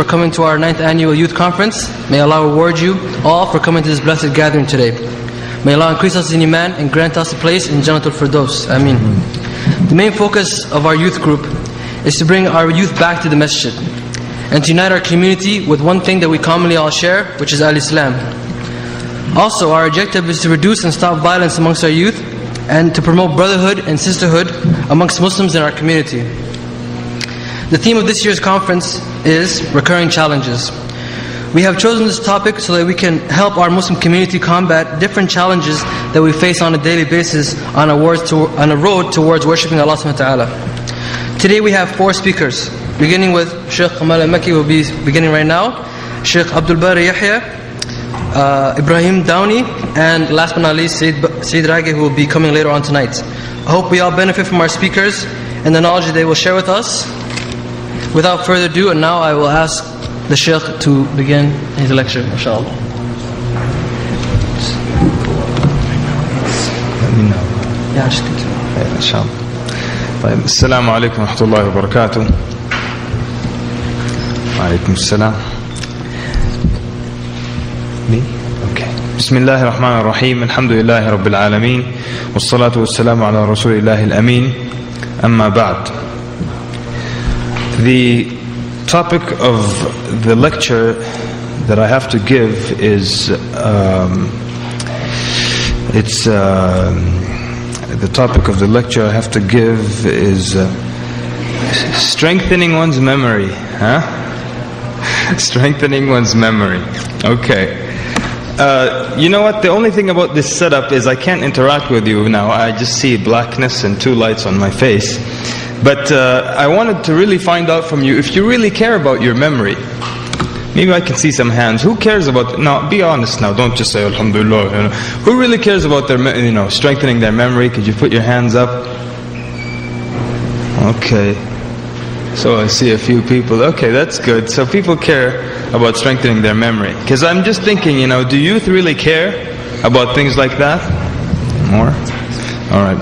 for coming to our 9th annual youth conference. May Allah reward you all for coming to this blessed gathering today. May Allah increase us in Iman and grant us a place in Jannatul Firdaus. Ameen. The main focus of our youth group is to bring our youth back to the masjid and to unite our community with one thing that we commonly all share, which is Al-Islam. Also, our objective is to reduce and stop violence amongst our youth and to promote brotherhood and sisterhood amongst Muslims in our community. The theme of this year's conference is recurring challenges. We have chosen this topic so that we can help our Muslim community combat different challenges that we face on a daily basis on a road towards worshipping Allah subhanahu wa ta'ala. Today we have 4 speakers, beginning with Sheikh Kamal al-Makki, who will be beginning right now, Sheikh Abdul Bari Yahya, Ibrahim Downey, and last but not least, Sayyid Ragi, who will be coming later on tonight. I hope we all benefit from our speakers and the knowledge that they will share with us. Without further ado, and now I will ask the Sheikh to begin his lecture, inshallah. Yeah, just continue. Inshallah. Assalamu alaikum wa rahmatullahi wa barakatuh. Wa alaikum assalam. Me? Okay. Bismillahir Rahmanir Rahim. Alhamdulillahi Rabbil Alameen. Wassalatu wassalamu ala Rasulillahi al-Ameen. Amma ba'd. The topic of the lecture that I have to give is the topic of the lecture I have to give is strengthening one's memory. Strengthening one's memory. Okay. You know what? The only thing about this setup is I can't interact with you now. I just see blackness and 2 lights on my face. But I wanted to really find out from you if you really care about your memory. Maybe I can see some hands. Who cares about? Now, be honest now. Don't just say Alhamdulillah. You know. Who really cares about their, strengthening their memory? Could you put your hands up? Okay. So I see a few people. Okay, that's good. So people care about strengthening their memory. Because I'm just thinking, do youth really care about things like that? More? All right.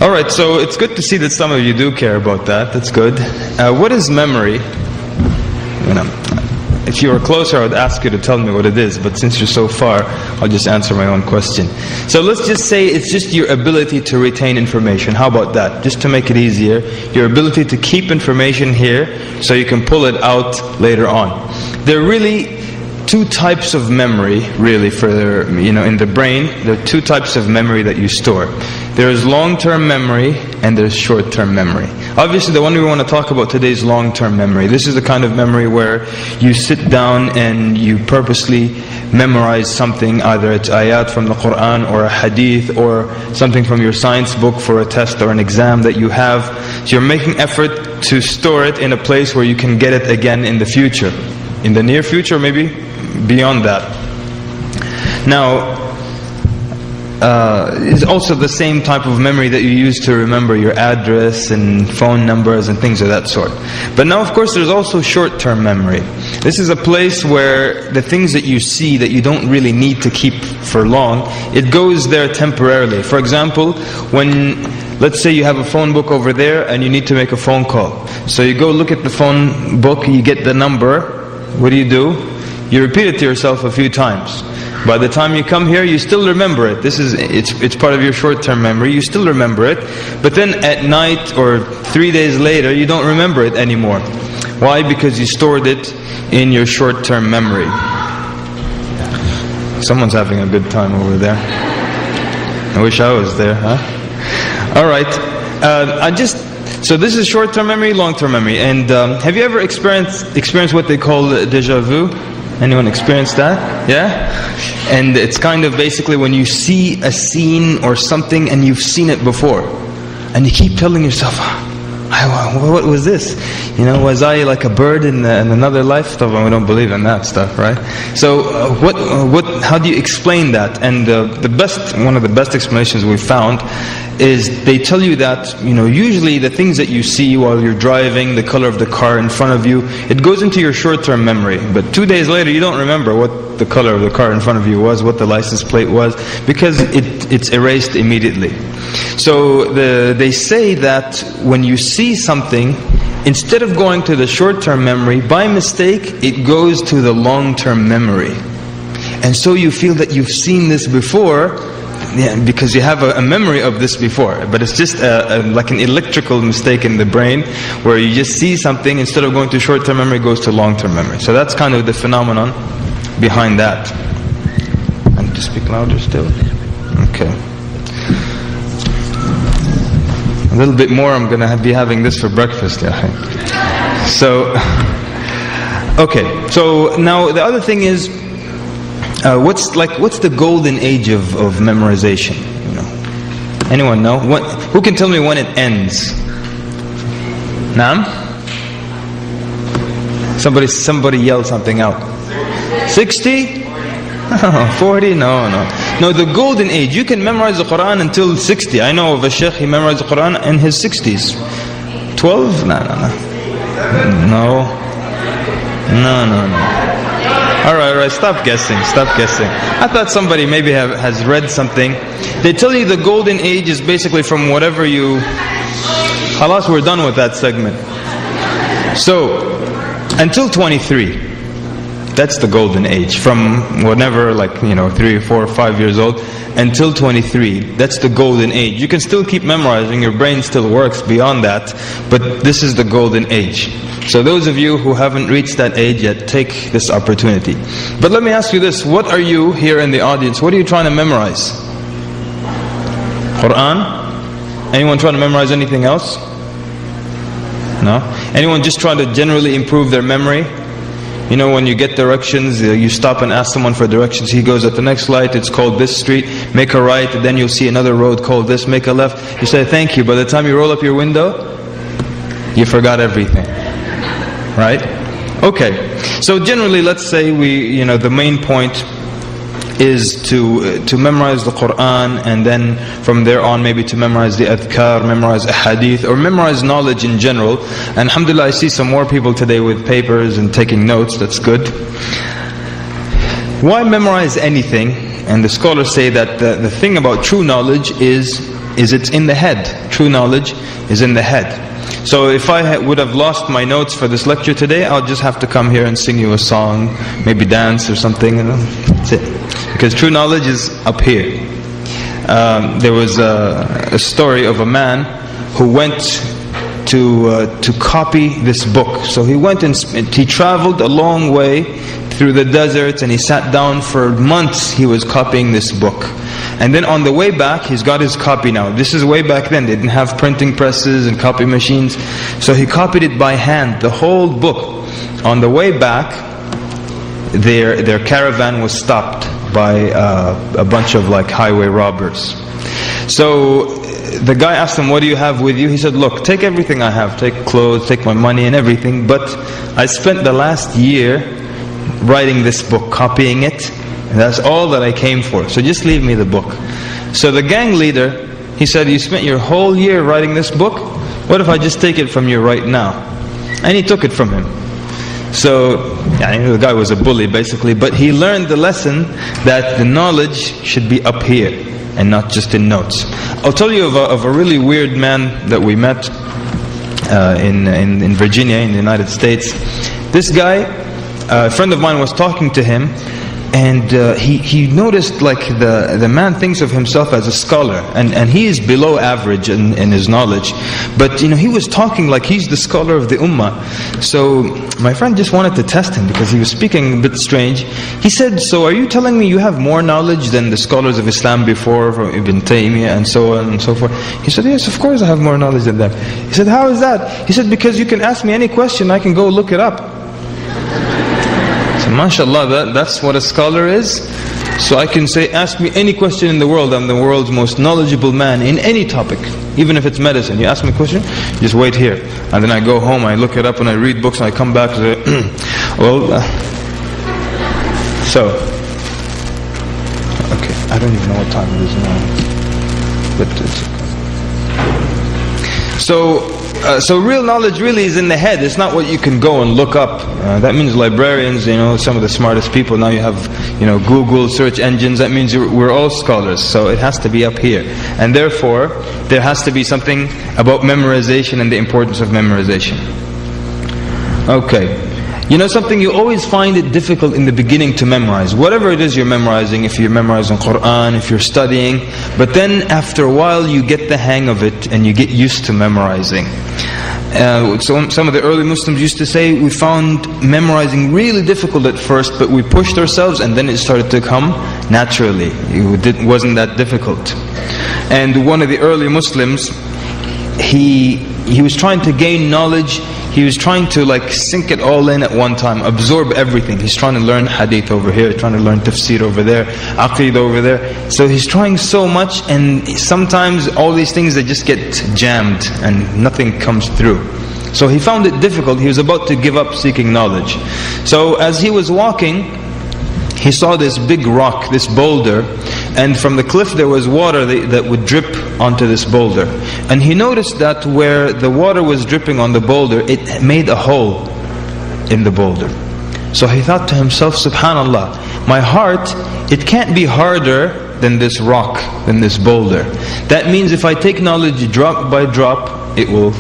Alright, so it's good to see that some of you do care about that. That's good. What is memory? If you were closer, I would ask you to tell me what it is. But since you're so far, I'll just answer my own question. So let's just say it's just your ability to retain information. How about that? Just to make it easier. Your ability to keep information here so you can pull it out later on. There are really 2 types of memory, really, in the brain. There are 2 types of memory that you store. There is long-term memory and there's short-term memory. Obviously, the one we want to talk about today is long-term memory. This is the kind of memory where you sit down and you purposely memorize something, either it's ayat from the Quran or a hadith or something from your science book for a test or an exam that you have. So you're making effort to store it in a place where you can get it again in the future. In the near future, maybe beyond that. Now, is also the same type of memory that you use to remember your address and phone numbers and things of that sort. But now, of course, there's also short-term memory. This is a place where the things that you see that you don't really need to keep for long, it goes there temporarily. For example, let's say you have a phone book over there and you need to make a phone call. So you go look at the phone book, you get the number. What do? You repeat it to yourself a few times. By the time you come here, you still remember it. It's part of your short-term memory. You still remember it. But then at night or 3 days later, you don't remember it anymore. Why? Because you stored it in your short-term memory. Someone's having a good time over there. I wish I was there, huh? Alright. So this is short-term memory, long-term memory. And have you ever experienced what they call déjà vu? Anyone experienced that? Yeah? And it's kind of basically when you see a scene or something and you've seen it before. And you keep telling yourself, what was this? Was I like a bird in another life? We don't believe in that stuff, right? So how do you explain that? And one of the best explanations we found is they tell you that, usually the things that you see while you're driving, the color of the car in front of you, it goes into your short-term memory. But 2 days later, you don't remember what the color of the car in front of you was, what the license plate was, because it's erased immediately. So they say that when you see something instead of going to the short-term memory, by mistake, it goes to the long-term memory. And so you feel that you've seen this before, because you have a memory of this before. But it's just like an electrical mistake in the brain, where you just see something, instead of going to short-term memory, it goes to long-term memory. So that's kind of the phenomenon behind that. I need to speak louder still? Okay. A little bit more, I'm going to be having this for breakfast. So, okay. So now the other thing is, what's the golden age of memorization? You know, anyone know? Who can tell me when it ends? Naam? Somebody yell something out. 60? 40? No. No, the golden age. You can memorize the Quran until 60. I know of a sheikh, he memorized the Quran in his 60s. 12? No. Alright, stop guessing. I thought somebody maybe has read something. They tell you the golden age is basically from whatever you... Khalas, we're done with that segment. So, until 23. That's the golden age. From whenever, 3 or 4 or 5 years old, until 23. That's the golden age. You can still keep memorizing, your brain still works beyond that, but this is the golden age. So those of you who haven't reached that age yet, take this opportunity. But let me ask you this, what are you here in the audience, what are you trying to memorize? Quran? Anyone trying to memorize anything else? No? Anyone just trying to generally improve their memory? You know, when you get directions, you stop and ask someone for directions. He goes, at the next light, it's called this street, make a right, and then you'll see another road called this, make a left. You say, thank you. By the time you roll up your window, you forgot everything. Right? Okay. So generally, let's say the main point is to memorize the Quran, and then from there on maybe to memorize the adhkar, memorize a hadith, or memorize knowledge in general. And alhamdulillah, I see some more people today with papers and taking notes. That's good. Why memorize anything? And the scholars say that the thing about true knowledge is it's in the head. True knowledge is in the head. So if I would have lost my notes for this lecture today, I'll just have to come here and sing you a song, maybe dance or something. That's it. Because true knowledge is up here. There was a story of a man who went to copy this book. So he went and he traveled a long way through the deserts, and he sat down for months. He was copying this book. And then on the way back, he's got his copy now. This is way back then. They didn't have printing presses and copy machines. So he copied it by hand, the whole book. On the way back, their caravan was stopped by a bunch of highway robbers. So the guy asked him, what do you have with you? He said, look, take everything I have. Take clothes, take my money and everything. But I spent the last year writing this book, copying it. And that's all that I came for. So just leave me the book. So the gang leader, he said, you spent your whole year writing this book? What if I just take it from you right now? And he took it from him. So, the guy was a bully basically, but he learned the lesson that the knowledge should be up here and not just in notes. I'll tell you of a really weird man that we met in Virginia, in the United States. This guy, a friend of mine was talking to him, and he noticed the man thinks of himself as a scholar, and he is below average in his knowledge, but he was talking like he's the scholar of the ummah. So my friend just wanted to test him because he was speaking a bit strange. He said, so are you telling me you have more knowledge than the scholars of Islam before, from Ibn Taymiyyah and so on and so forth? He said, yes, of course I have more knowledge than them. He said, how is that? He said, because you can ask me any question, I can go look it up. So mashallah, that's what a scholar is. So I can say, ask me any question in the world, I'm the world's most knowledgeable man in any topic, even if it's medicine. You ask me a question, just wait here. And then I go home, I look it up and I read books and I come back and say, okay, I don't even know what time it is now. But so real knowledge really is in the head. It's not what you can go and look up. That means librarians, some of the smartest people. Now you have, Google search engines. That means we're all scholars. So it has to be up here. And therefore, there has to be something about memorization and the importance of memorization. Okay. You know something, you always find it difficult in the beginning to memorize. Whatever it is you're memorizing, if you're memorizing Quran, if you're studying, but then after a while you get the hang of it and you get used to memorizing. So some of the early Muslims used to say, we found memorizing really difficult at first, but we pushed ourselves and then it started to come naturally. It wasn't that difficult. And one of the early Muslims, he was trying to gain knowledge. He was trying to like sink it all in at one time, absorb everything. He's trying to learn hadith over here, trying to learn tafsir over there, aqeedah over there. So he's trying so much, and sometimes all these things, they just get jammed and nothing comes through. So he found it difficult. He was about to give up seeking knowledge. So as he was walking, he saw this big rock, this boulder, and from the cliff there was water that would drip onto this boulder. And he noticed that where the water was dripping on the boulder, it made a hole in the boulder. So he thought to himself, subhanallah, my heart, it can't be harder than this rock, than this boulder. That means if I take knowledge drop by drop, it will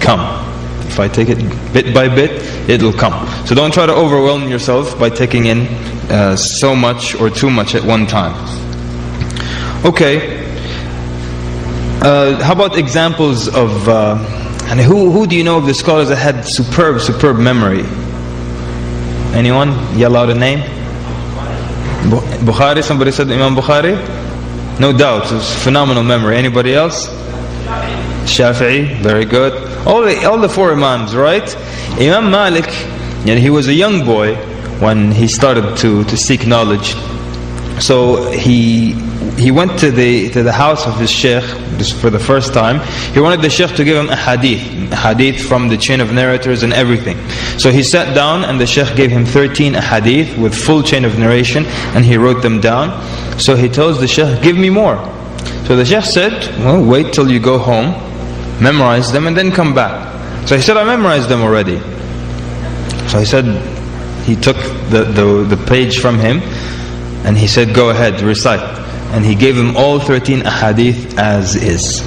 come. If I take it bit by bit, it will come. So don't try to overwhelm yourself by taking in so much or too much at one time. Okay. How about examples of, and who do you know of the scholars that had superb memory? Anyone? Yell out a name. Bukhari, somebody said Imam Bukhari? No doubt, it was phenomenal memory. Anybody else? Shafi'i, very good. All the four Imams, right? Imam Malik, he was a young boy when he started to seek knowledge. So he went to the house of his sheikh just for the first time. He wanted the sheikh to give him a hadith from the chain of narrators and everything. So he sat down and the sheikh gave him 13 hadith with full chain of narration, and he wrote them down. So he tells the sheikh, give me more. So the sheikh said, well, wait till you go home, memorize them and then come back. So he said, I memorized them already. So he said, he took the page from him and he said, go ahead, recite. And he gave him all 13 ahadith as is.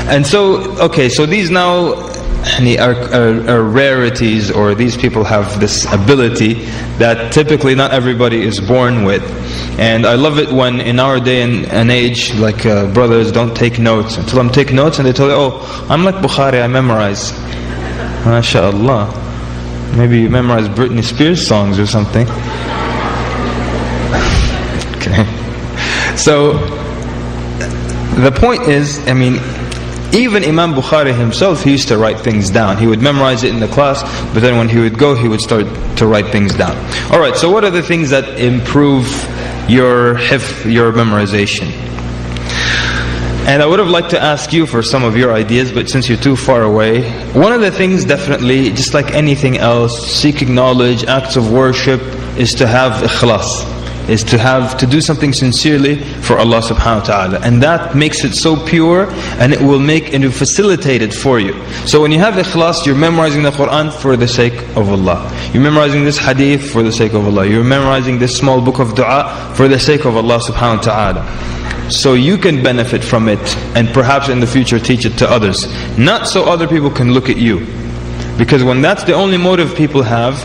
And so, okay, so these now are rarities, or these people have this ability that typically not everybody is born with. And I love it when in our day and age, like brothers don't take notes. Until I'm take notes and they tell you, oh, I'm like Bukhari, I memorize. MashaAllah. Maybe you memorize Britney Spears songs or something. Okay. So, the point is, even Imam Bukhari himself, he used to write things down. He would memorize it in the class, but then when he would go, he would start to write things down. Alright, so what are the things that improve your hifz, your memorization? And I would have liked to ask you for some of your ideas, but since you're too far away, one of the things definitely, just like anything else, seeking knowledge, acts of worship, is to have ikhlas. Is to do something sincerely for Allah subhanahu wa ta'ala. And that makes it so pure, and it will facilitate it for you. So when you have ikhlas, you're memorizing the Quran for the sake of Allah. You're memorizing this hadith for the sake of Allah. You're memorizing this small book of dua for the sake of Allah subhanahu wa ta'ala. So you can benefit from it, and perhaps in the future teach it to others. Not so other people can look at you. Because when that's the only motive people have,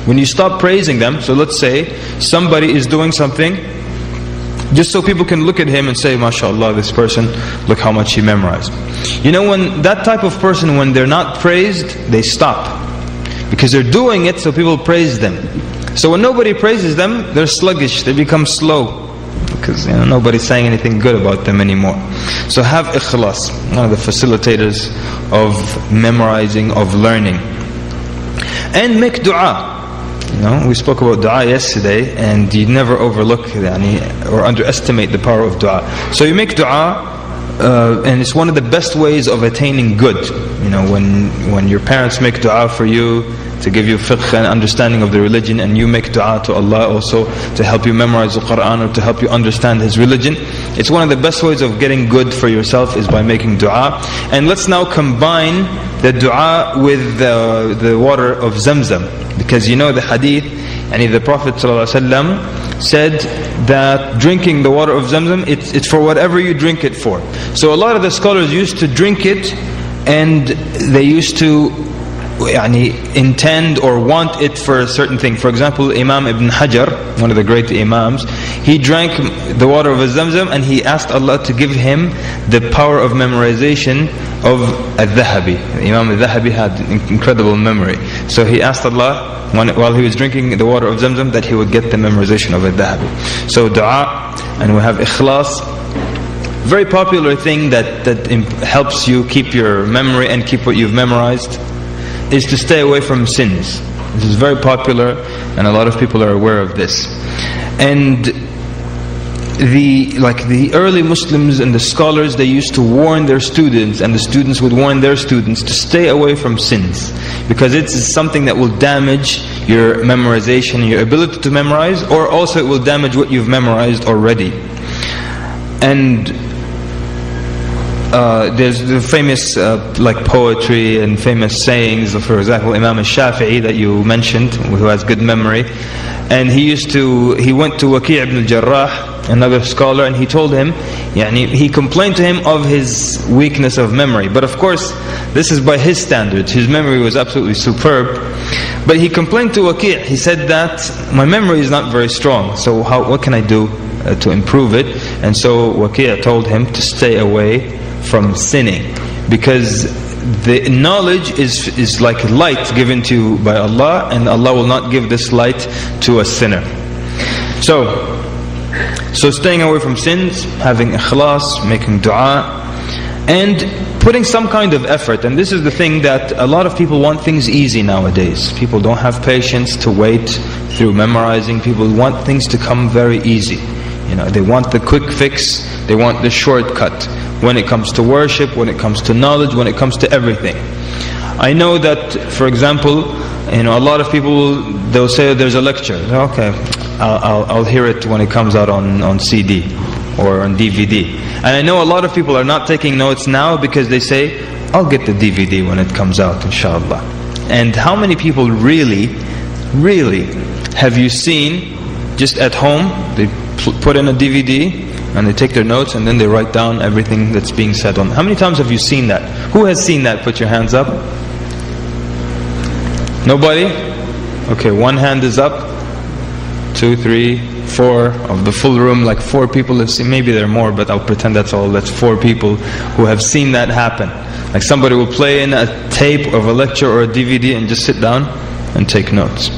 when you stop praising them, so let's say somebody is doing something just so people can look at him and say, MashaAllah, this person, look how much he memorized. You know, when that type of person, when they're not praised, they stop. Because they're doing it so people praise them. So when nobody praises them, they're sluggish, they become slow. Because nobody's saying anything good about them anymore. So have ikhlas, one of the facilitators of memorizing, of learning. And make dua. We spoke about dua yesterday, and you never overlook or underestimate the power of dua. So you make dua, and it's one of the best ways of attaining good. When your parents make dua for you to give you fiqh and understanding of the religion, and you make dua to Allah also to help you memorize the Quran or to help you understand His religion, it's one of the best ways of getting good for yourself is by making dua. And let's now combine the dua with the water of Zamzam. Because the hadith, the Prophet ﷺ said that drinking the water of Zamzam, it's for whatever you drink it for. So a lot of the scholars used to drink it, and they used to intend or want it for a certain thing. For example, Imam Ibn Hajar, one of the great Imams, he drank the water of Zamzam and he asked Allah to give him the power of memorization of Al-Dhahabi. Imam Al-Dhahabi had incredible memory. So he asked Allah, while he was drinking the water of Zamzam, that he would get the memorization of Al-Dhahabi. So dua, and we have ikhlas. Very popular thing that helps you keep your memory and keep what you've memorized is to stay away from sins. This is very popular and a lot of people are aware of this. And the early Muslims and the scholars, they used to warn their students, and the students would warn their students to stay away from sins, because it's something that will damage your memorization, your ability to memorize, or also it will damage what you've memorized already. And there's the famous poetry and famous sayings. For example, Imam al-Shafi'i that you mentioned, who has good memory, and he went to Waki' ibn al-Jarrah, another scholar, and he told him, he complained to him of his weakness of memory. But of course, this is by his standards. His memory was absolutely superb. But he complained to Waki'. He said that my memory is not very strong. So what can I do to improve it? And so Waki' told him to stay away from sinning, because the knowledge is like light given to you by Allah, and Allah will not give this light to a sinner. So staying away from sins, having ikhlas, making dua, and putting some kind of effort. And this is the thing that a lot of people want things easy nowadays. People don't have patience to wait through memorizing. People want things to come very easy. They want the quick fix, they want the shortcut. When it comes to worship, when it comes to knowledge, when it comes to everything. I know that, for example, a lot of people, they'll say there's a lecture. Okay, I'll hear it when it comes out on CD or on DVD. And I know a lot of people are not taking notes now because they say, I'll get the DVD when it comes out, inshallah. And how many people really have you seen just at home, they put in a DVD and they take their notes and then they write down everything that's being said on. How many times have you seen that? Who has seen that? Put your hands up. Nobody? Okay, one hand is up. 2, 3, 4 of the full room, like 4 people have seen. Maybe there are more, but I'll pretend that's all. That's 4 people who have seen that happen. Like somebody will play in a tape of a lecture or a DVD and just sit down and take notes.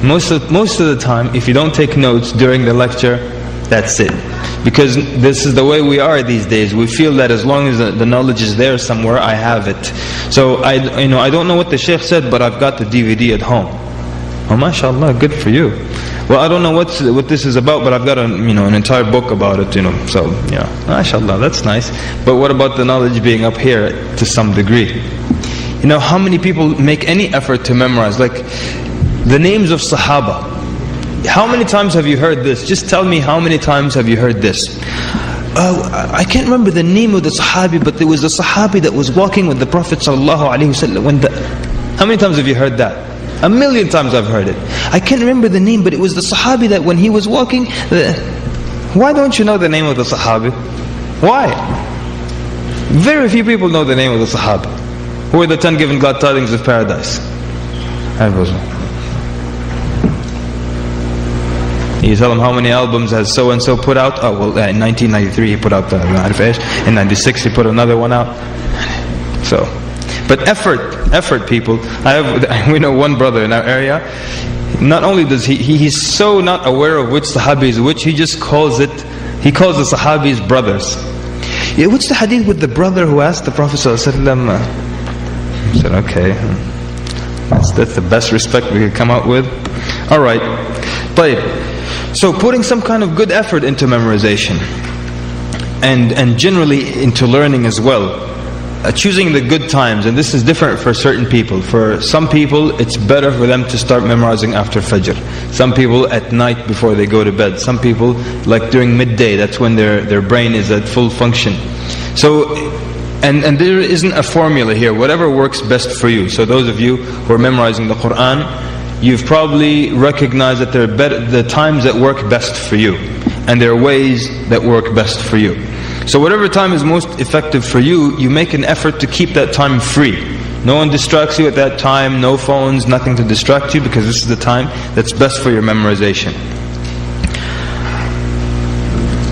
Most of the time, if you don't take notes during the lecture, that's it. Because this is the way we are these days. We feel that as long as the knowledge is there somewhere, I have it. So I don't know what the Shaykh said, but I've got the DVD at home. Oh, mashallah, good for you. Well, I don't know what this is about, but I've got an entire book about it. So mashallah, that's nice. But what about the knowledge being up here to some degree? How many people make any effort to memorize, like the names of Sahaba? How many times have you heard this? Just tell me, how many times have you heard this? I can't remember the name of the Sahabi, but there was a Sahabi that was walking with the Prophet ﷺ. How many times have you heard that? 1,000,000 times I've heard it. I can't remember the name, but it was the Sahabi that when he was walking... Why don't you know the name of the Sahabi? Why? Very few people know the name of the Sahabi. Who are the 10 given glad tidings of paradise? You tell them how many albums has so-and-so put out. Oh, well, in 1993 he put out the in 96 he put another one out. So, but effort people. We know one brother in our area. Not only does he's so not aware of which Sahabi is which, he just calls the Sahabis brothers. Yeah, what's the hadith with the brother who asked the Prophet ﷺ? He said, okay, that's the best respect we could come out with. Alright, so putting some kind of good effort into memorization, and generally into learning as well. Choosing the good times, and this is different for certain people. For some people, it's better for them to start memorizing after Fajr. Some people at night before they go to bed. Some people like during midday, that's when their brain is at full function. So, and there isn't a formula here, whatever works best for you. So those of you who are memorizing the Qur'an, you've probably recognized that there are the times that work best for you, and there are ways that work best for you. So whatever time is most effective for you, you make an effort to keep that time free. No one distracts you at that time, no phones, nothing to distract you, because this is the time that's best for your memorization.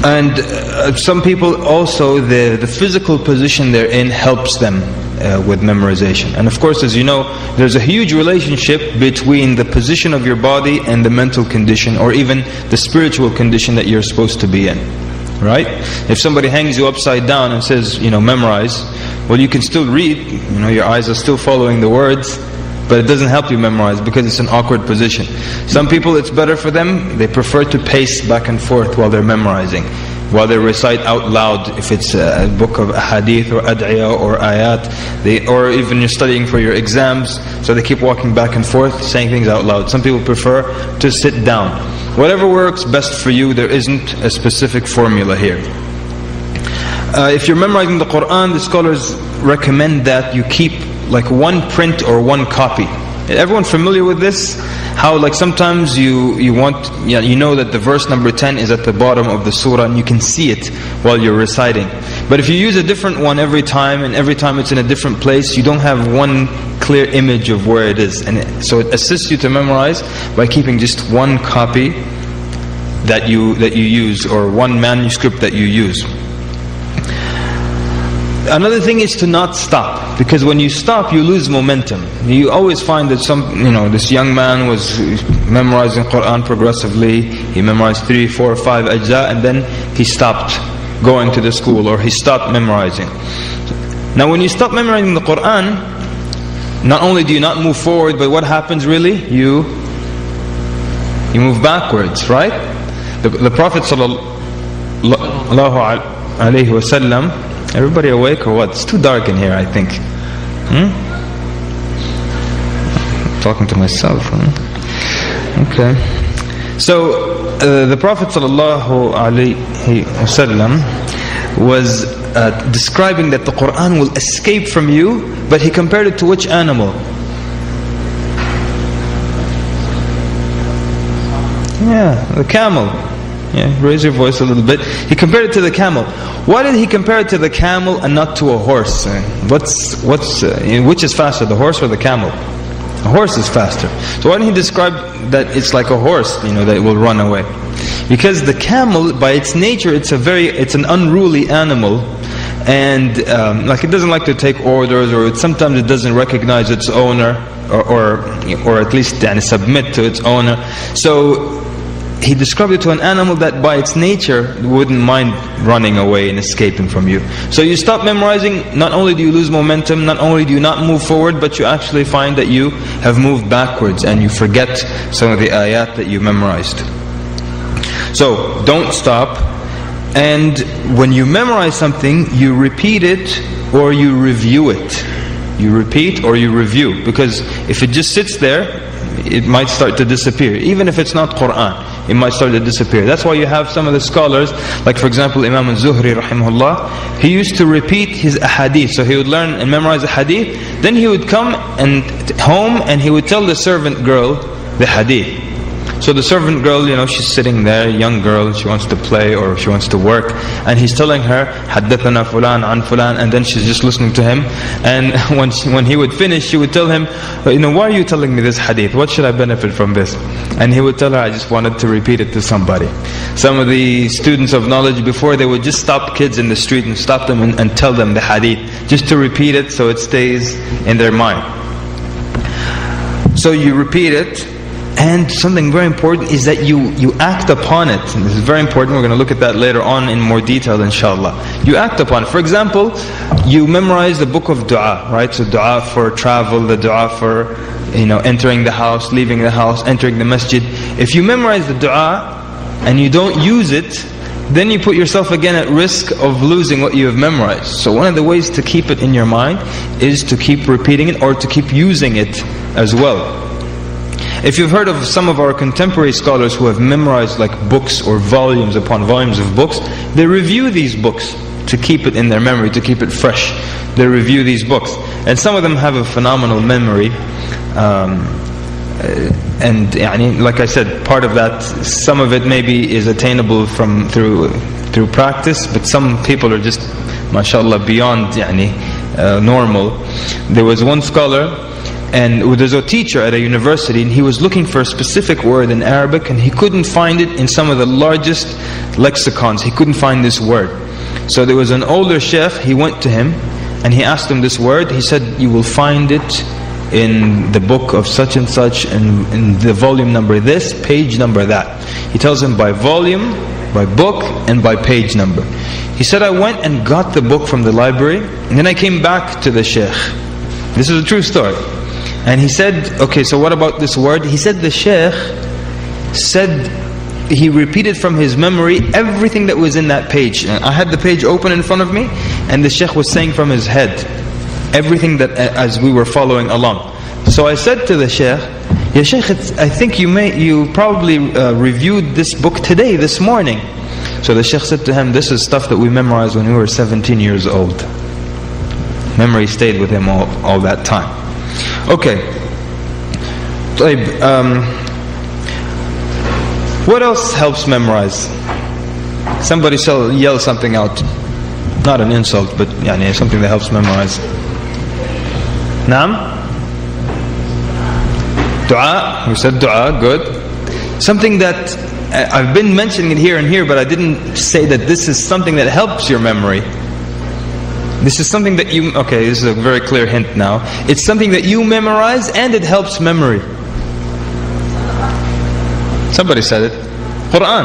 And some people also, the physical position they're in helps them with memorization. And of course, as you know, there's a huge relationship between the position of your body and the mental condition, or even the spiritual condition that you're supposed to be in. Right? If somebody hangs you upside down and says, memorize, well, you can still read, your eyes are still following the words, but it doesn't help you memorize because it's an awkward position. Some people, it's better for them, they prefer to pace back and forth while they're memorizing, while they recite out loud, if it's a book of hadith or ad'iyah or ayat, or even you're studying for your exams, so they keep walking back and forth, saying things out loud. Some people prefer to sit down. Whatever works best for you, there isn't a specific formula here. If you're memorizing the Quran, the scholars recommend that you keep like one print or one copy. Everyone familiar with this? How like sometimes you know that the verse number 10 is at the bottom of the surah and you can see it while you're reciting. But if you use a different one every time, and every time it's in a different place, you don't have one clear image of where it is. And so it assists you to memorize by keeping just one copy that you use, or one manuscript that you use. Another thing is to not stop, because when you stop, you lose momentum. You always find that this young man was memorizing Quran progressively. He memorized 3, 4, 5 ajza, and then he stopped going to the school, or he stopped memorizing. Now when you stop memorizing the Quran, not only do you not move forward, but what happens really? You move backwards, right? The Prophet sallallahu alaihi wasallam. Everybody awake or what? It's too dark in here, I think. Talking to myself. Okay. So the Prophet sallallahu alaihi wasallam was describing that the Quran will escape from you, but he compared it to which animal? Yeah, the camel. Yeah, raise your voice a little bit. He compared it to the camel. Why did he compare it to the camel and not to a horse? Which is faster, the horse or the camel? A horse is faster. So why didn't he describe that it's like a horse, that it will run away? Because the camel, by its nature, it's an unruly animal, and it doesn't like to take orders, or sometimes it doesn't recognize its owner, or at least submit to its owner. So he described it to an animal that by its nature wouldn't mind running away and escaping from you. So you stop memorizing, not only do you lose momentum, not only do you not move forward, but you actually find that you have moved backwards and you forget some of the ayat that you memorized. So don't stop. And when you memorize something, you repeat it or you review it. You repeat or you review, because if it just sits there, it might start to disappear. Even if it's not Quran, it might start to disappear. That's why you have some of the scholars, like for example Imam al-Zuhri rahimahullah, he used to repeat his ahadith. So he would learn and memorize a hadith, then he would come home and he would tell the servant girl the hadith. So the servant girl, she's sitting there, young girl, she wants to play or she wants to work, and he's telling her, حَدَّثَنَا فُلَانَ عَنْ فُلَانَ, and then she's just listening to him. And when he would finish, she would tell him, why are you telling me this hadith? What should I benefit from this? And he would tell her, I just wanted to repeat it to somebody. Some of the students of knowledge before, they would just stop kids in the street and stop them and tell them the hadith, just to repeat it so it stays in their mind. So you repeat it. And something very important is that you act upon it. And this is very important. We're going to look at that later on in more detail, inshallah. You act upon it. For example, you memorize the book of dua, right? So dua for travel, the dua for entering the house, leaving the house, entering the masjid. If you memorize the dua and you don't use it, then you put yourself again at risk of losing what you have memorized. So one of the ways to keep it in your mind is to keep repeating it or to keep using it as well. If you've heard of some of our contemporary scholars who have memorized like books or volumes upon volumes of books, they review these books to keep it in their memory, to keep it fresh. They review these books. And some of them have a phenomenal memory. And like I said, part of that, some of it maybe is attainable through practice, but some people are just, mashallah, beyond normal. There was one scholar, and there's a teacher at a university, and he was looking for a specific word in Arabic, and he couldn't find it in some of the largest lexicons. He couldn't find this word. So there was an older sheikh, he went to him, and he asked him this word. He said, you will find it in the book of such and such, and in the volume number this, page number that. He tells him by volume, by book, and by page number. He said, I went and got the book from the library, and then I came back to the sheikh. This is a true story. And he said, okay, so what about this word? He said the sheikh said, he repeated from his memory everything that was in that page. And I had the page open in front of me, and the sheikh was saying from his head everything that as we were following along. So I said to the sheikh, Ya sheikh, I think you probably reviewed this book today, this morning. So the sheikh said to him, this is stuff that we memorized when we were 17 years old. Memory stayed with him all that time. Okay. What else helps memorize? Somebody yell something out. Not an insult, but something that helps memorize. Naam? Dua. We said dua, good. Something that I've been mentioning it here and here, but I didn't say that this is something that helps your memory. This is something that you, okay, this is a very clear hint now. It's something that you memorize and it helps memory. Somebody said it. Quran.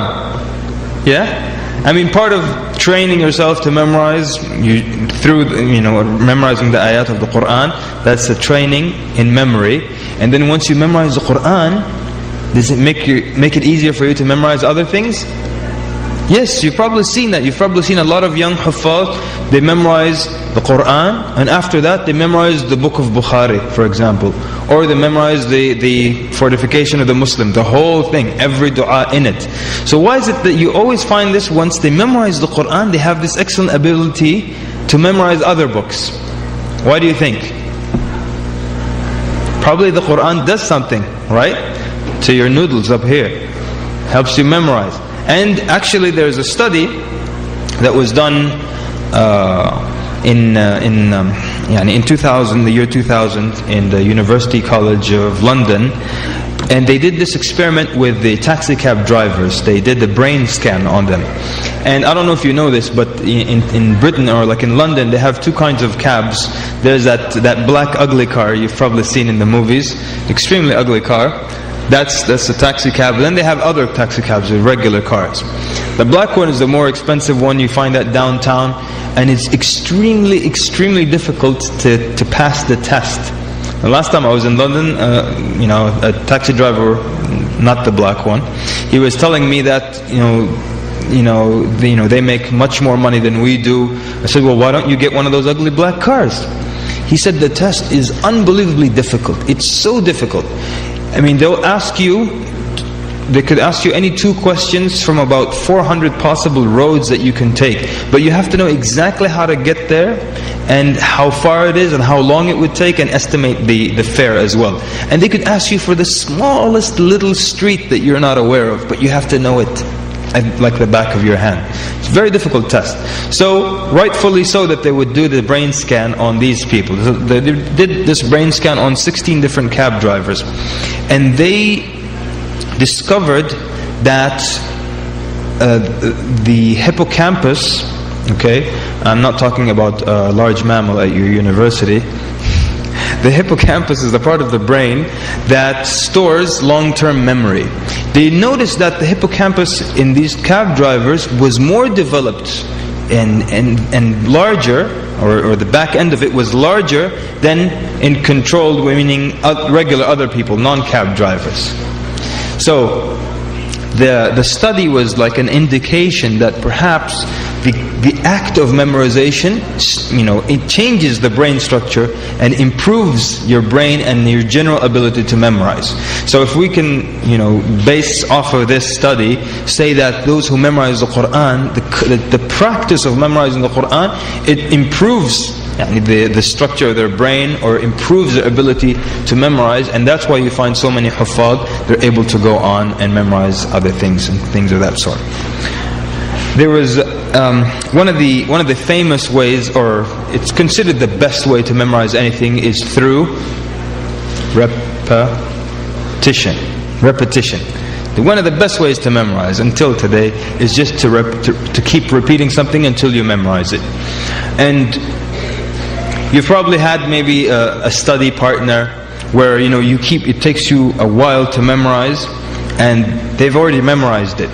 Yeah? I mean, part of training yourself to memorize, through memorizing the ayat of the Quran, that's the training in memory. And then once you memorize the Quran, does it make it easier for you to memorize other things? Yes, you've probably seen that. You've probably seen a lot of young huffaz, they memorize the Quran, and after that they memorize the book of Bukhari, for example. Or they memorize the fortification of the Muslim, the whole thing, every dua in it. So why is it that you always find this, once they memorize the Quran, they have this excellent ability to memorize other books? Why do you think? Probably the Quran does something, right? To your noodles up here. Helps you memorize. And actually there's a study that was done in 2000, the year 2000, in the University College of London. And they did this experiment with the taxi cab drivers. They did the brain scan on them. And I don't know if you know this, but in Britain, or like in London, they have two kinds of cabs. There's that black ugly car you've probably seen in the movies, extremely ugly car. That's the taxi cab. Then they have other taxi cabs, the regular cars. The black one is the more expensive one. You find that downtown, and it's extremely, extremely difficult to pass the test. The last time I was in London, a taxi driver, not the black one, he was telling me that they make much more money than we do. I said, well, why don't you get one of those ugly black cars? He said the test is unbelievably difficult. It's so difficult. I mean, they could ask you any two questions from about 400 possible roads that you can take. But you have to know exactly how to get there, and how far it is, and how long it would take, and estimate the fare as well. And they could ask you for the smallest little street that you're not aware of, but you have to know it like the back of your hand. It's a very difficult test. So, rightfully so that they would do the brain scan on these people. So they did this brain scan on 16 different cab drivers. And they discovered that the hippocampus, okay, I'm not talking about a large mammal at your university. The hippocampus is the part of the brain that stores long-term memory. They noticed that the hippocampus in these cab drivers was more developed and larger, or the back end of it was larger than in controlled, meaning regular other people, non-cab drivers. So the study was like an indication that perhaps the act of memorization, it changes the brain structure and improves your brain and your general ability to memorize. So if we can, base off of this study, say that those who memorize the Quran, the practice of memorizing the Quran, it improves the structure of their brain, or improves their ability to memorize. And that's why you find so many huffaz, they're able to go on and memorize other things and things of that sort. There was one of the famous ways, or it's considered the best way to memorize anything, is through repetition. One of the best ways to memorize until today is just to keep repeating something until you memorize it. And you've probably had maybe a study partner where it takes you a while to memorize, and they've already memorized it.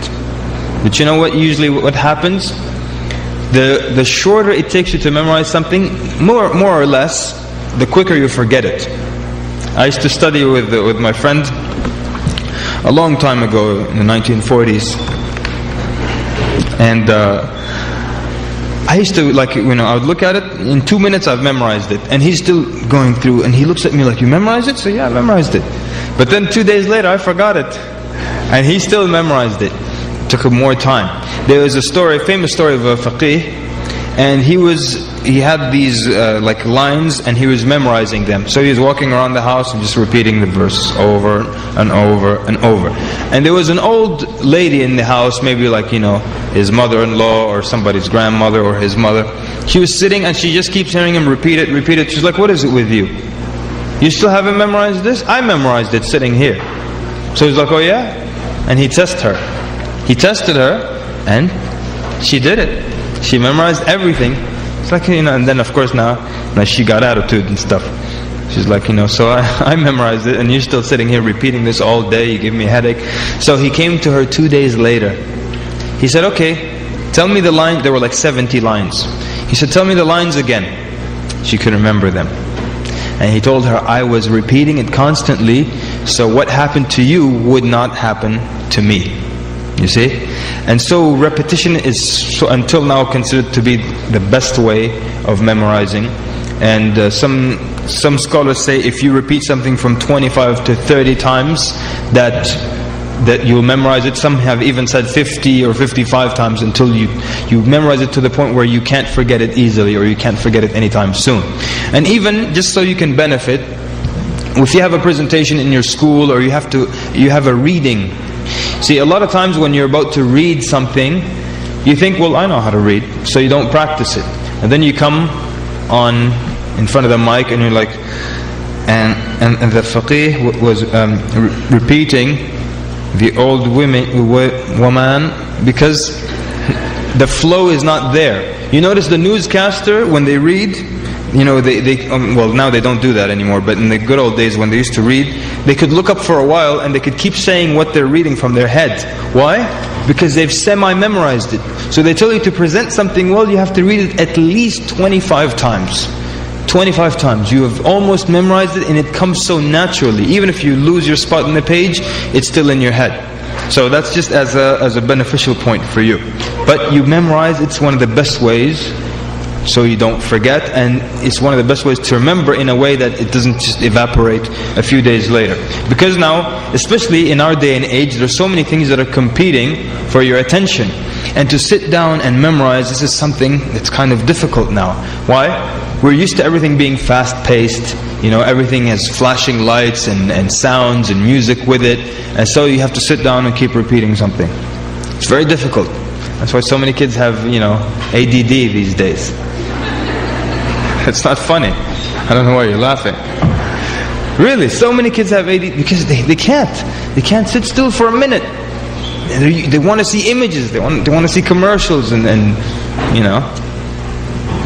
But you know what? Usually, what happens? The shorter it takes you to memorize something, more or less, the quicker you forget it. I used to study with my friend a long time ago in the 1940s, and I used to I would look at it, in 2 minutes I've memorized it, and he's still going through, and he looks at me like, "You memorized it?" So yeah, I memorized it. But then 2 days later I forgot it, and he still memorized it. It took him more time. There was a famous story of a faqih, and he had these lines, and he was memorizing them. So he was walking around the house and just repeating the verse over and over and over. And there was an old lady in the house, maybe his mother-in-law or somebody's grandmother or his mother. She was sitting, and she just keeps hearing him repeat it. She's like, "What is it with you? You still haven't memorized this?" "I memorized it sitting here." So he's like, "Oh yeah?" And he tested her. And she did it. She memorized everything. It's like, and then of course now she got attitude and stuff. She's like, "So I memorized it, and you're still sitting here repeating this all day. You give me a headache." So he came to her 2 days later. He said, "Okay, tell me the line." There were like 70 lines. He said, "Tell me the lines again." She could remember them. And he told her, "I was repeating it constantly, so what happened to you would not happen to me." You see? And so repetition is until now considered to be the best way of memorizing. And some scholars say if you repeat something from 25 to 30 times, that you'll memorize it. Some have even said 50 or 55 times until you memorize it to the point where you can't forget it easily, or you can't forget it anytime soon. And even just so you can benefit, if you have a presentation in your school, or you have a reading. See, a lot of times when you're about to read something, you think, "Well, I know how to read," so you don't practice it. And then you come on in front of the mic, and you're like, and the faqih was repeating the old woman, because the flow is not there. You notice the newscaster, when they read, well, now they don't do that anymore, but in the good old days when they used to read, they could look up for a while and they could keep saying what they're reading from their head. Why? Because they've semi-memorized it. So they tell you to present something well, you have to read it at least 25 times. 25 times. You have almost memorized it, and it comes so naturally. Even if you lose your spot in the page, it's still in your head. So that's just as a beneficial point for you. But you memorize, it's one of the best ways, so you don't forget, and it's one of the best ways to remember in a way that it doesn't just evaporate a few days later. Because now, especially in our day and age, there's so many things that are competing for your attention. And to sit down and memorize, this is something that's kind of difficult now. Why? We're used to everything being fast-paced. Everything has flashing lights and sounds and music with it. And so you have to sit down and keep repeating something. It's very difficult. That's why so many kids have, ADD these days. It's not funny. I don't know why you're laughing. Really, so many kids have ADD because they can't sit still for a minute. They want to see images. They want to see commercials and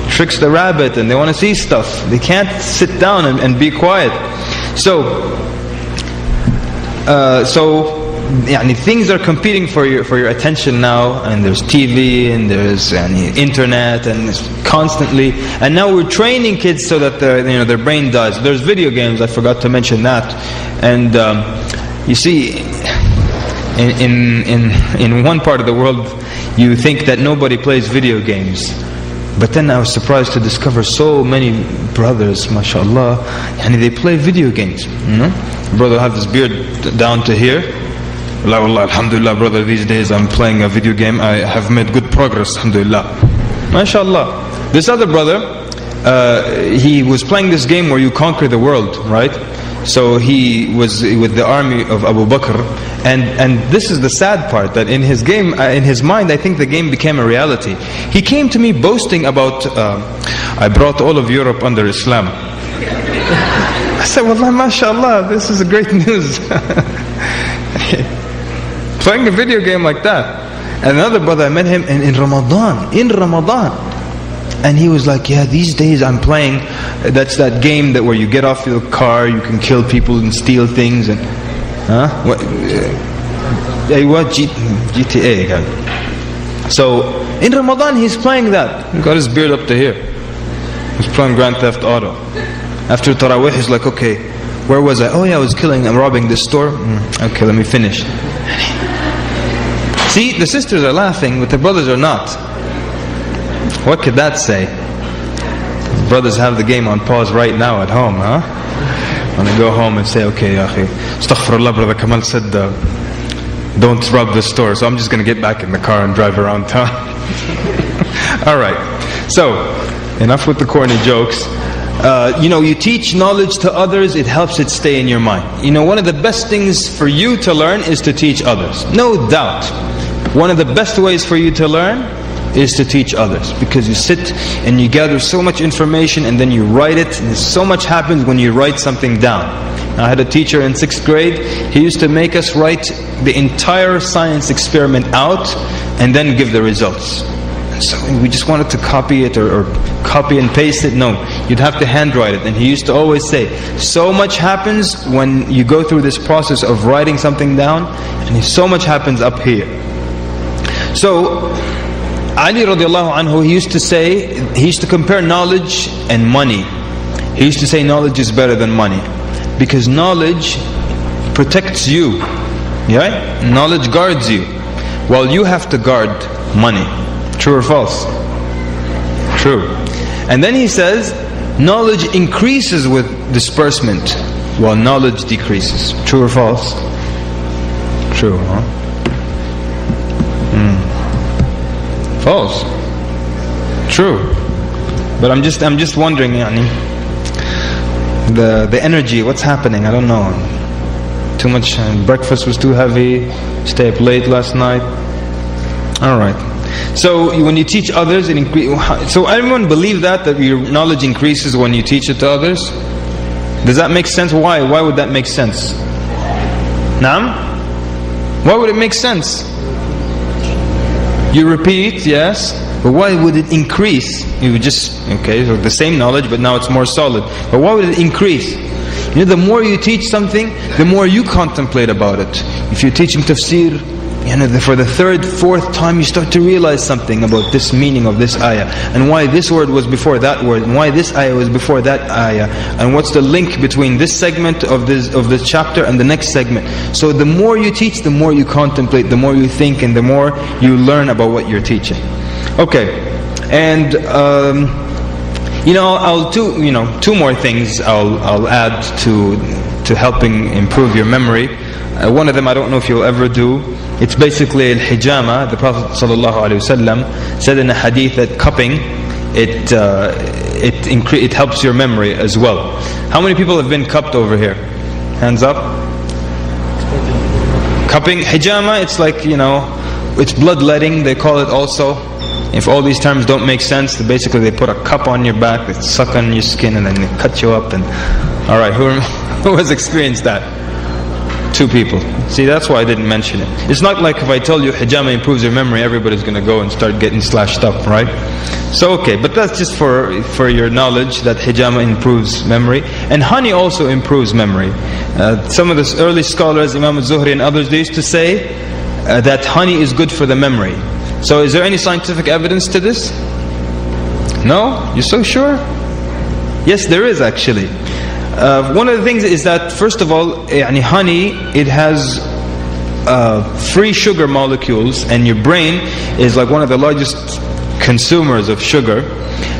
Tricks the Rabbit, and they want to see stuff. They can't sit down and be quiet. So things are competing for your attention now, and there's TV, and there's internet, and it's constantly. And now we're training kids so that their brain dies. There's video games. I forgot to mention that. And you see, in one part of the world, you think that nobody plays video games. But then I was surprised to discover so many brothers, mashallah, and they play video games. Brother have his beard down to here. Wallah, alhamdulillah, brother, these days I'm playing a video game. I have made good progress, alhamdulillah. MashaAllah. This other brother, he was playing this game where you conquer the world, right? So he was with the army of Abu Bakr, and this is the sad part, that in his game, in his mind, I think the game became a reality. He came to me boasting about, I brought all of Europe under Islam. I said, Wallah, mashallah, this is a great news. Playing a video game like that. And another brother, I met him in Ramadan. And he was like, yeah, these days I'm playing, that's that game that where you get off your car, you can kill people and steal things, and what? GTA. So in Ramadan he's playing that. He got his beard up to here. He's playing Grand Theft Auto. After Tarawih he's like, okay, where was I? Oh yeah, I'm robbing this store. Okay, let me finish. See, the sisters are laughing, but the brothers are not. What could that say? Brothers have the game on pause right now at home, huh? When they go home and say, okay, akhi, astaghfirullah, brother Kamal said, don't rob the store, so I'm just going to get back in the car and drive around town. Alright, so, enough with the corny jokes. You teach knowledge to others, it helps it stay in your mind. One of the best things for you to learn is to teach others. No doubt. One of the best ways for you to learn is to teach others, because you sit and you gather so much information and then you write it, and so much happens when you write something down. I had a teacher in 6th grade, he used to make us write the entire science experiment out and then give the results. And so we just wanted to copy it or copy and paste it. No, you'd have to handwrite it. And he used to always say, so much happens when you go through this process of writing something down, and so much happens up here. So Ali radiallahu anhu, he used to compare knowledge and money. He used to say knowledge is better than money, because knowledge protects you, yeah? Knowledge guards you, while you have to guard money. True or false? True. And then he says, knowledge increases with disbursement, while knowledge decreases. True or false? True, huh? False. True. But I'm just wondering, the energy, what's happening? I don't know. Too much, breakfast was too heavy, stay up late last night. Alright. So when you teach others, it increases. So everyone believe that your knowledge increases when you teach it to others? Does that make sense? Why? Why would that make sense? Naam? Why would it make sense? You repeat, yes, but why would it increase? You would just, okay, so the same knowledge, but now it's more solid. But why would it increase? The more you teach something, the more you contemplate about it. If you're teaching tafsir, for the 3rd, 4th time you start to realize something about this meaning of this ayah, and why this word was before that word, and why this ayah was before that ayah, and what's the link between this segment of this chapter and the next segment. So the more you teach, the more you contemplate, the more you think, and the more you learn about what you're teaching. Okay, and I'll do two more things I'll add to helping improve your memory. One of them I don't know if you'll ever do. It's basically al-hijama. The Prophet ﷺ said in a hadith that cupping, it helps your memory as well. How many people have been cupped over here? Hands up. Cupping, hijama, it's like, it's bloodletting, they call it also. If all these terms don't make sense, basically they put a cup on your back, they suck on your skin, and then they cut you up. And alright, who has experienced that? 2 people. See, that's why I didn't mention it. It's not like if I tell you hijama improves your memory, everybody's going to go and start getting slashed up, right? So okay, but that's just for your knowledge that hijama improves memory. And honey also improves memory. Some of the early scholars, Imam al-Zuhri and others, they used to say that honey is good for the memory. So is there any scientific evidence to this? No? You're so sure? Yes, there is actually. One of the things is that, first of all, honey, it has free sugar molecules, and your brain is like one of the largest consumers of sugar.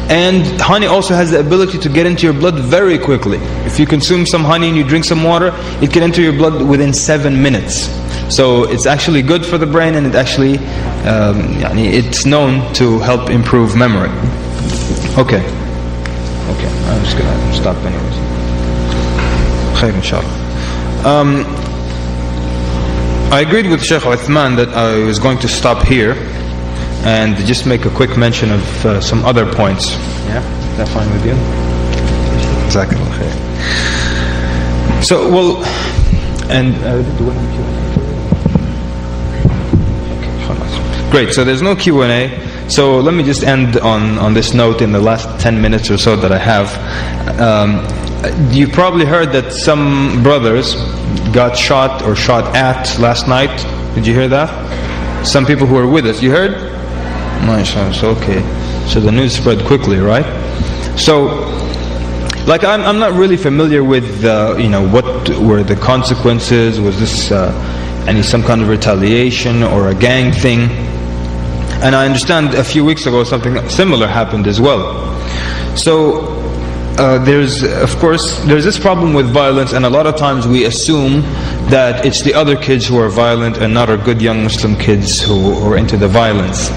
And honey also has the ability to get into your blood very quickly. If you consume some honey and you drink some water, it can enter your blood within 7 minutes. So it's actually good for the brain, and it actually, it's known to help improve memory. Okay. Okay, I'm just gonna stop anyways. Khair inshallah. I agreed with Sheikh Uthman that I was going to stop here and just make a quick mention of some other points. Yeah, is that fine with you? Jazakallah khair. So, well, and great. So there's no Q&A. So let me just end on this note in the last 10 minutes or so that I have. You probably heard that some brothers got shot or shot at last night. Did you hear that? Some people who were with us. You heard? MashaAllah. So okay. So the news spread quickly, right? So, like I'm not really familiar with what were the consequences. Was this some kind of retaliation or a gang thing? And I understand a few weeks ago something similar happened as well. So there's this problem with violence, and a lot of times we assume that it's the other kids who are violent and not our good young Muslim kids who are into the violence.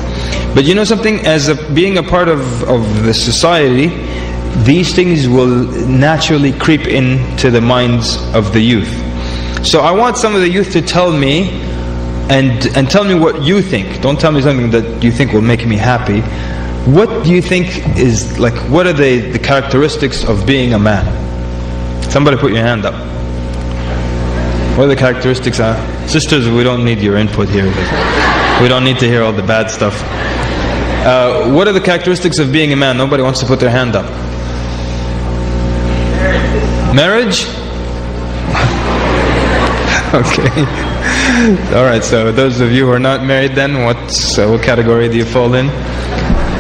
But you know something, as being a part of the society, these things will naturally creep into the minds of the youth. So I want some of the youth to tell me and tell me what you think. Don't tell me something that you think will make me happy. What do you think is, like, what are the characteristics of being a man? Somebody put your hand up. What are the characteristics? Sisters, we don't need your input here. We don't need to hear all the bad stuff. What are the characteristics of being a man? Nobody wants to put their hand up. Marriage? Okay. Alright, so those of you who are not married then, what category do you fall in?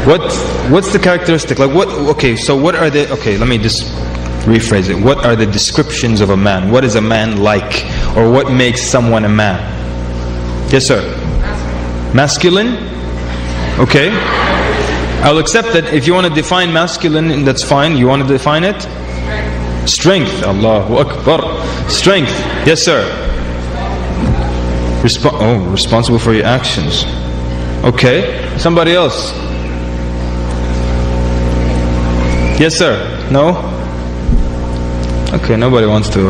What's the characteristic? Like what? Okay, so what are the? Okay, let me just rephrase it. What are the descriptions of a man? What is a man like, or what makes someone a man? Yes, sir. Masculine. Okay. I'll accept that. If you want to define masculine, that's fine. You want to define it? Strength. Allahu Akbar. Strength. Yes, sir. Responsible for your actions. Okay. Somebody else. Yes, sir. No? Okay, nobody wants to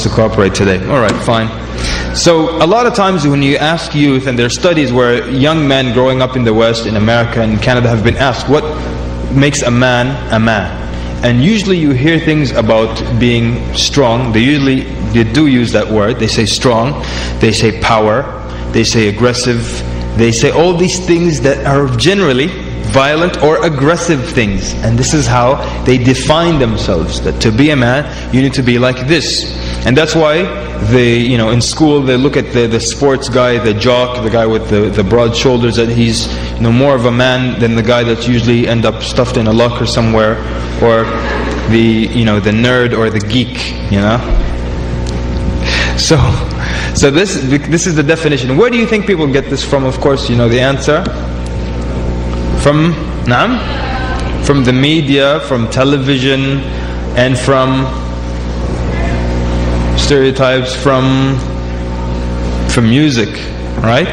cooperate today. Alright, fine. So, a lot of times when you ask youth, and there are studies where young men growing up in the West, in America and Canada have been asked, what makes a man a man? And usually you hear things about being strong. They do use that word. They say strong, they say power, they say aggressive, they say all these things that are generally violent or aggressive things. And this is how they define themselves, that to be a man you need to be like this. And that's why in school they look at the sports guy, the jock, the guy with the broad shoulders, that he's more of a man than the guy that's usually end up stuffed in a locker somewhere, or the nerd or the geek, So this is the definition. Where do you think people get this from? Of course, the answer. From the media, from television, and from stereotypes, from music, right?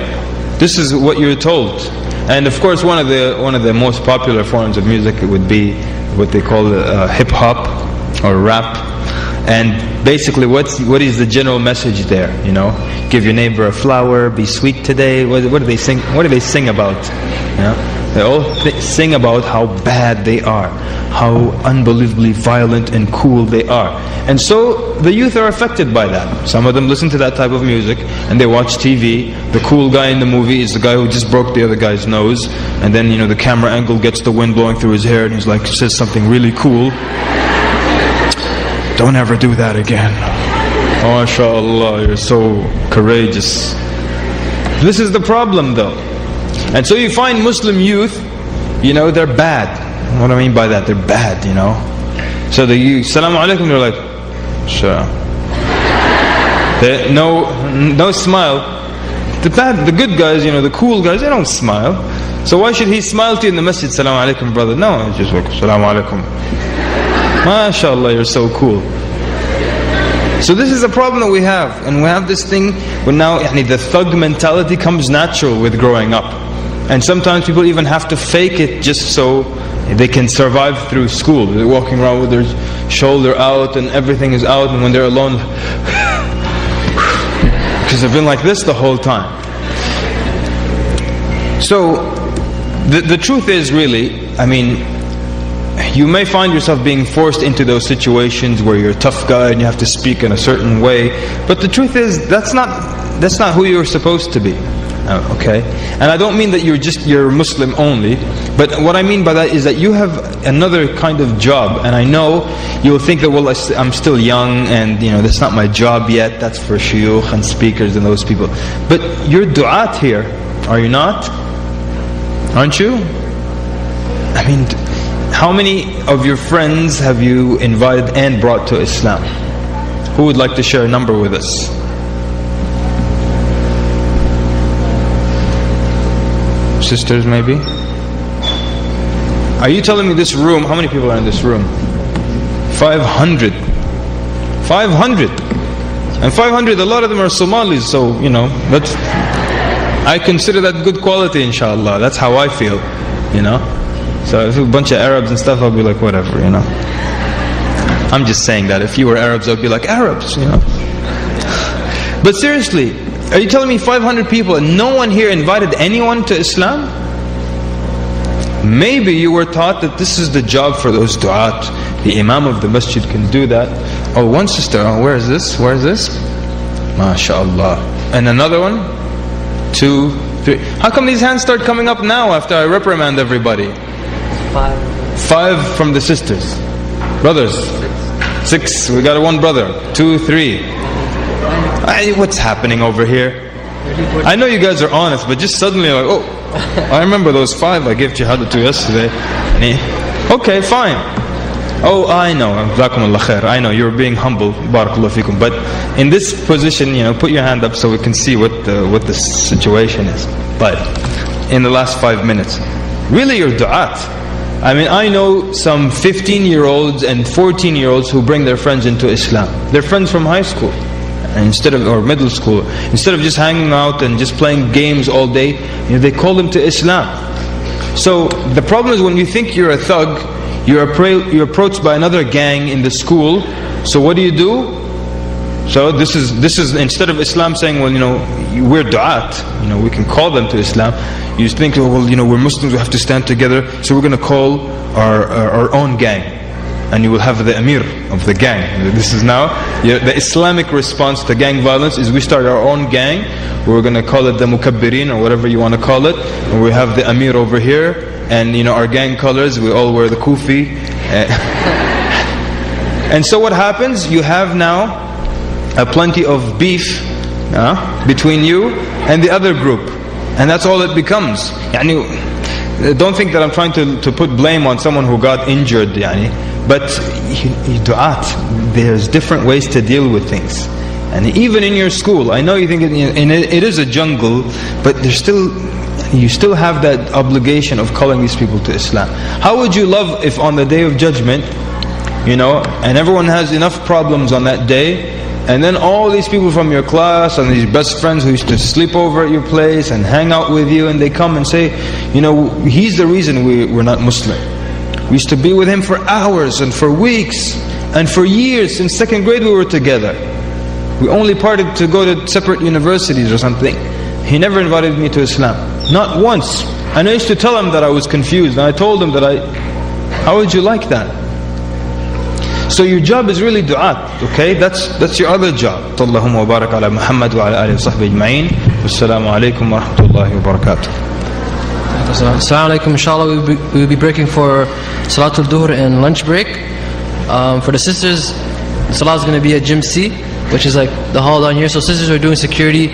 This is what you're told. And of course, one of the most popular forms of music would be what they call hip hop or rap. And basically, what is the general message there? Give your neighbor a flower, be sweet today. What do they sing? What do they sing about? They all sing about how bad they are, how unbelievably violent and cool they are. And so the youth are affected by that. Some of them listen to that type of music and they watch TV. The cool guy in the movie is the guy who just broke the other guy's nose. And then, the camera angle gets the wind blowing through his hair and he's like, says something really cool. Don't ever do that again. MashaAllah, you're so courageous. This is the problem though. And so you find Muslim youth, they're bad. What do I mean by that? They're bad, So the Assalamu alaikum, they're like, sure. No smile. The good guys, the cool guys, they don't smile. So why should he smile to you in the masjid? Assalamu alaikum, brother. No, he's just like, Assalamu alaikum. MashaAllah, you're so cool. So this is a problem that we have. And we have this thing where now the thug mentality comes natural with growing up. And sometimes people even have to fake it just so they can survive through school. They're walking around with their shoulder out and everything is out, and when they're alone, because they've been like this the whole time. So the truth is really, I mean, you may find yourself being forced into those situations where you're a tough guy and you have to speak in a certain way, but the truth is that's not who you're supposed to be. Okay? And I don't mean that you're Muslim only, but what I mean by that is that you have another kind of job. And I know you'll think that, well, I'm still young and that's not my job yet, that's for shuyukh and speakers and those people. But you're du'at here, are you not? Aren't you? I mean, how many of your friends have you invited and brought to Islam? Who would like to share a number with us? Sisters, maybe? Are you telling me this room, how many people are in this room? 500. 500. And 500, a lot of them are Somalis, so, I consider that good quality, inshallah. That's how I feel, So if a bunch of Arabs and stuff, I'll be like, whatever, I'm just saying that. If you were Arabs, I'd be like, Arabs, But seriously, are you telling me 500 people and no one here invited anyone to Islam? Maybe you were taught that this is the job for those du'at. The imam of the masjid can do that. Oh, one sister, where is this? Where is this? MashaAllah. And another one? 2, 3. How come these hands start coming up now after I reprimand everybody? 5 from the sisters. Brothers? 6. We got one brother. 2, 3. What's happening over here? I know you guys are honest, but just suddenly like, oh, I remember those 5 I gave Jihad to yesterday. Okay, fine. Oh, I know. Jazakumullah khair. I know you're being humble. Barakallahu fikum. But in this position, put your hand up so we can see what the situation is. But in the last 5 minutes, really, you're du'at. I mean, I know some 15-year-olds and 14-year-olds who bring their friends into Islam. They're friends from high school. Or middle school, instead of just hanging out and just playing games all day, they call them to Islam. So the problem is when you think you're a thug, you're approached by another gang in the school. So what do? So this is instead of Islam saying, well, we're du'at, we can call them to Islam. You think, well, we're Muslims, we have to stand together, so we're going to call our own gang. And you will have the Amir of the gang. This is now, the Islamic response to gang violence is we start our own gang. We're going to call it the Mukabbirin or whatever you want to call it. And we have the Amir over here. And our gang colors, we all wear the kufi. And so what happens? You have now plenty of beef between you and the other group. And that's all it becomes. Don't think that I'm trying to put blame on someone who got injured, but du'at, there's different ways to deal with things. And even in your school, I know you think it is a jungle, but you still have that obligation of calling these people to Islam. How would you love if on the Day of Judgment, and everyone has enough problems on that day, and then all these people from your class and these best friends who used to sleep over at your place and hang out with you, and they come and say, he's the reason we're not Muslim. We used to be with him for hours and for weeks and for years. Since 2nd grade we were together. We only parted to go to separate universities or something. He never invited me to Islam. Not once. And I used to tell him that I was confused. And I told him that how would you like that? So your job is really du'at, okay? That's your other job. Allahumma wa barak ala Muhammad wa ala alihi wa sahbihi ajma'in. Wassalamu alaikum wa rahmatullahi wa barakatuh. Assalamu alaikum. Inshallah, we'll be breaking for Salatul Dhuhr and lunch break. For the sisters, Salah is going to be at Gym C, which is like the hall down here. So sisters are doing security,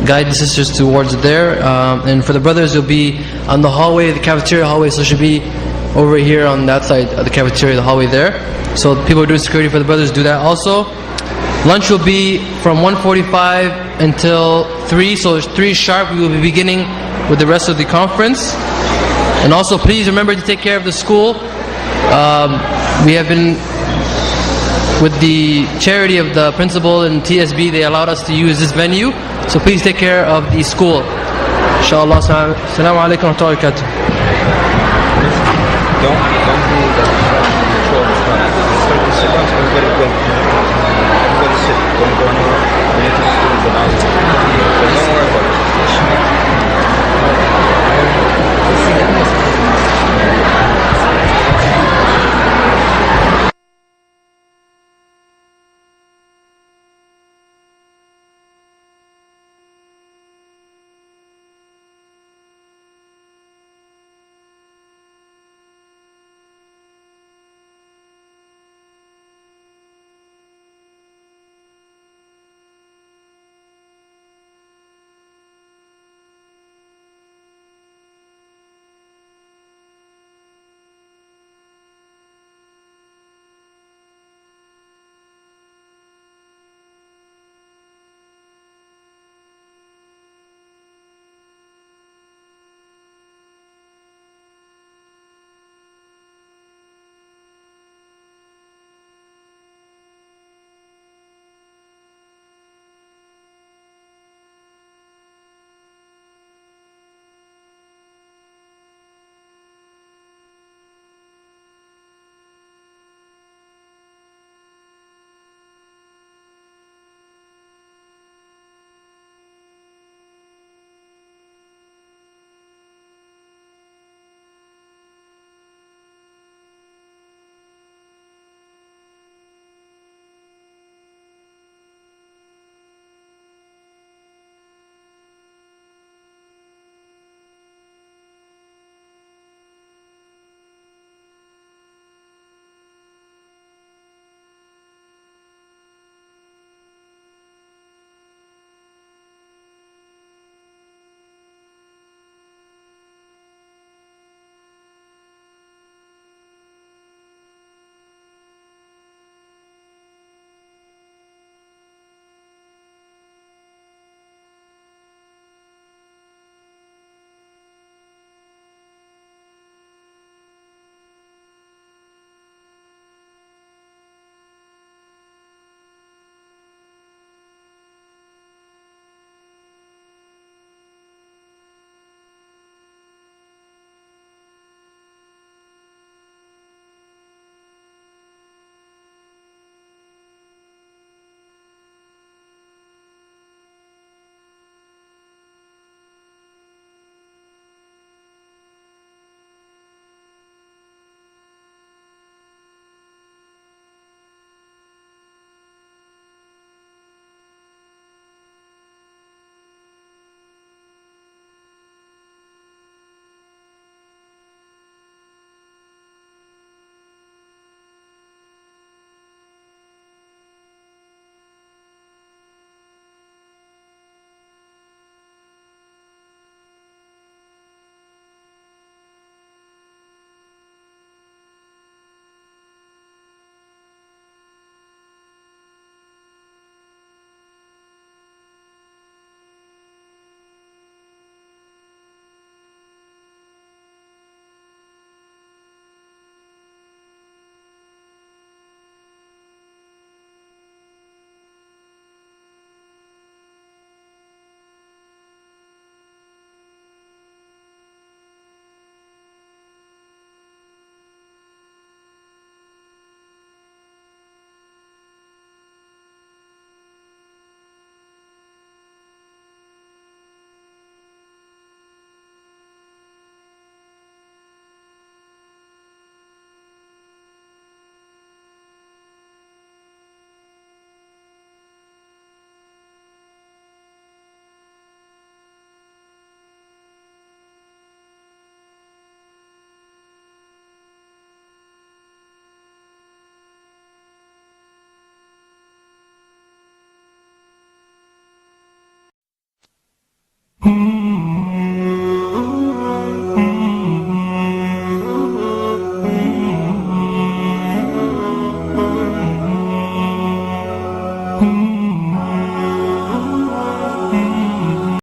guide the sisters towards there. And for the brothers, you'll be on the hallway, the cafeteria hallway. So it should be over here on that side of the cafeteria, the hallway there. So people are doing security for the brothers, do that also. Lunch will be from 1:45 until 3. So it's 3 sharp. We will be beginning with the rest of the conference. And also please remember to take care of the school. We have been, with the charity of the principal and TSB, they allowed us to use this venue. So please take care of the school. Inshallah. Assalamu alaikum wa rahmatullahi wa barakatuh. Don't do the distraction. Control the time. Start to sit down. Everybody go. Everybody sit. Don't go anywhere. We need to just do the announcement. So don't